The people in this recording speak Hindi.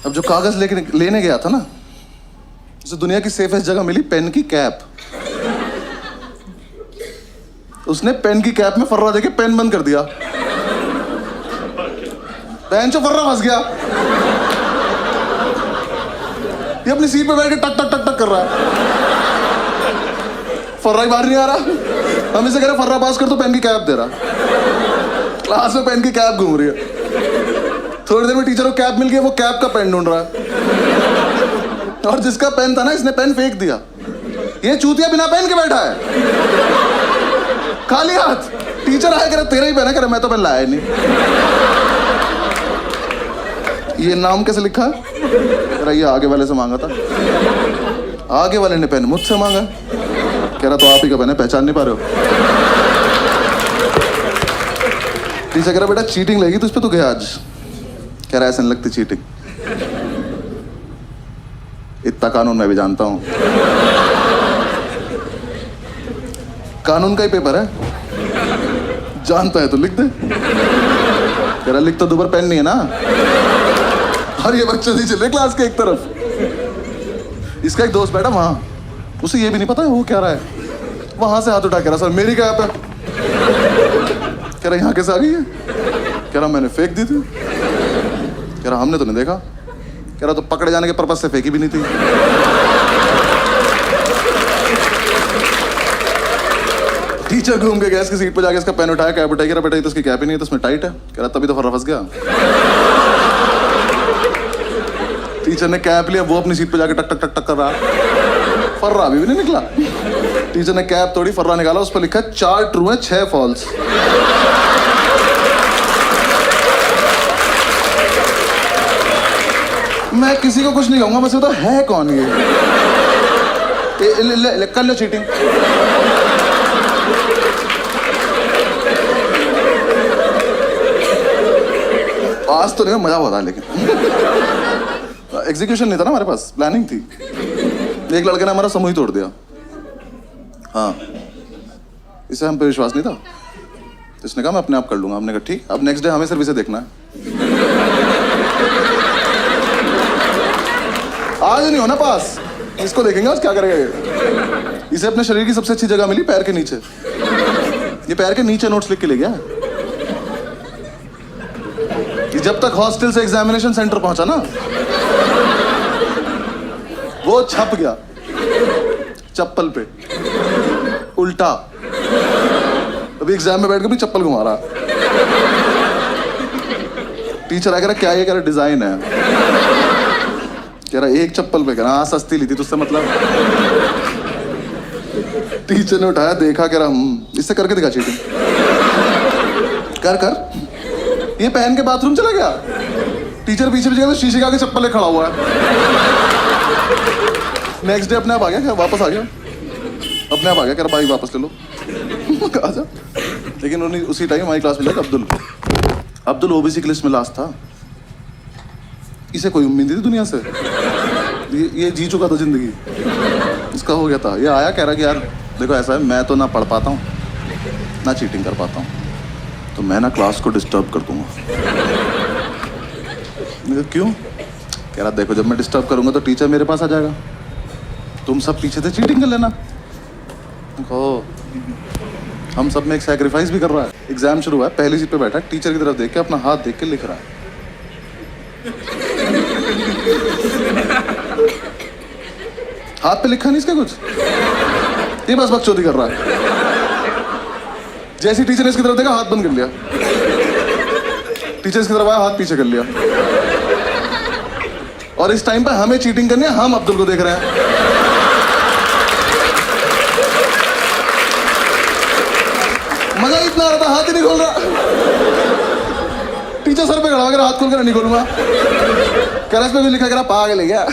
अब जो कागज लेने गया था ना, उसे दुनिया की सेफेस्ट जगह मिली पेन की कैप। उसने पेन की कैप में फर्रा देके पेन बंद कर दिया। पेन से फर्रा फंस गया। ये अपनी सीट पे बैठ के टक टक टक टक कर रहा है, फर्रा ही बाहर नहीं आ रहा। हम इसे कह रहे फर्रा पास कर तो पेन की कैप दे रहा। क्लास में पेन की कैप घूम रही है। थोड़ी देर में टीचर को कैप मिल गई, वो कैप का पेन ढूंढ रहा है। और जिसका पेन था ना, इसने पेन फेंक दिया। ये चूतिया बिना पेन के बैठा है, खाली हाथ। टीचर आया, कह रहा तेरा ही पेन है। कह रहा मैं तो पेन लाया नहीं। ये नाम कैसे लिखा है? कह रहा ये आगे वाले से मांगा था। आगे वाले ने पेन मुझसे मांगा। कह रहा तो आप ही का पेन है, पहचान नहीं पा रहे हो। टीचर कह रहा बेटा चीटिंग लगी तो इस पे तो गया आज। कह रहा ऐसे नहीं लगती चीटिंग, इतना कानून मैं भी जानता हूं। कानून का ही पेपर है, जानता है तो लिख दे। कह रहा लिख तो दोबारा पेन नहीं है ना। और ये बच्चे नहीं चले क्लास के एक तरफ। इसका एक दोस्त बैठा वहां, उसे ये भी नहीं पता है वो क्या रहा है। वहां से हाथ उठा, कह रहा सर मेरी कैप है। कह रहा यहाँ कैसे आ गई है? कह रहा मैंने फेंक दी थी। कह रहा हमने तो नहीं देखा। कह रहा तो पकड़े जाने के पर्पज से फेंकी भी नहीं थी। टीचर घूम के गया इसकी सीट पे जाके इसका पेन उठाया, कैप उठाई। कह रहा बेटा ये तो इसकी कैप ही नहीं है, तो इसमें टाइट है। कह रहा तभी तो फर्रा फंस गया। टीचर ने कैप लिया, वो अपनी सीट पे जाके टक टक टक टक कर रहा। फर्रा अभी भी नहीं निकला। टीचर ने कैप तोड़ी, फर्रा निकाला, उस पर लिखा 4 ट्रू है 6 फॉल्स। मैं किसी को कुछ नहीं कहूंगा, बस तो है कौन ये? कर लो चीटिंग। पास तो नहीं, मजा बहुत था लेकिन एग्जीक्यूशन नहीं था ना हमारे पास, प्लानिंग थी। एक लड़के ने हमारा समूह ही तोड़ दिया। हाँ, इसे हम पे विश्वास नहीं था, तो इसने कहा मैं अपने आप कर लूंगा। हमने कहा ठीक। अब नेक्स्ट डे हमें सिर्फ इसे देखना है। आज नहीं होना पास, इसको देखेंगे आज क्या करेगा ये। इसे अपने शरीर की सबसे अच्छी जगह मिली, पैर के नीचे। ये पैर के नीचे नोट्स लिख के ले गया। ये जब तक हॉस्टल से एग्जामिनेशन सेंटर पहुंचा ना, वो छप गया चप्पल पे उल्टा। अभी एग्जाम में बैठ के भी चप्पल घुमा रहा। टीचर आ कह रहा क्या ये? कह रहा डिजाइन है। कह रहा एक चप्पल पे। कह रहा हाँ सस्ती ली थी तुझसे मतलब। टीचर ने उठाया, देखा, कह रहा इससे करके दिखा चीटिंग। कर कर। ये पहन के बाथरूम चला गया। टीचर पीछे पीछे शीशे के आगे चप्पल ले खड़ा हुआ है। नेक्स्ट डे अपने आप आ गया, क्या वापस आ गया? अपने आप आ गया, कह रहा भाई वापस ले लो। आजा। लेकिन उन्हीं उसी टाइम हमारी क्लास में लगा अब्दुल ओबीसी की लिस्ट में लास्ट था। इसे कोई उम्मीद नहीं थी दुनिया से। ये जी चुका था जिंदगी, इसका हो गया था। ये आया, कह रहा कि यार देखो ऐसा है, मैं तो ना पढ़ पाता हूँ ना चीटिंग कर पाता हूँ, तो मैं ना क्लास को डिस्टर्ब कर दूंगा। क्यों? कह रहा देखो जब मैं डिस्टर्ब करूंगा तो टीचर मेरे पास आ जाएगा, तुम सब पीछे से चीटिंग कर लेना। ओ, हम सब में एक सैक्रिफाइस भी कर रहा है। एग्जाम शुरू हुआ है, पहली सीट पे बैठा, टीचर की तरफ देख के अपना हाथ देख के लिख रहा है। हाथ पे लिखा नहीं इसका कुछ, ये बस बकचोदी कर रहा है। जैसे टीचर ने इसकी तरफ देखा, हाथ बंद कर लिया। टीचर इसकी तरफ आया, हाथ पीछे कर लिया। और इस टाइम पे हमें चीटिंग करनी है, हम अब्दुल को देख रहे हैं। मजा इतना आ रहा था, हाथ ही नहीं खोल रहा। टीचर सर पे खड़ा होकर हाथ खोल कर नहीं खोलूंगा। कह रहा इस पे भी लिखा, कह रहा पागल है क्या?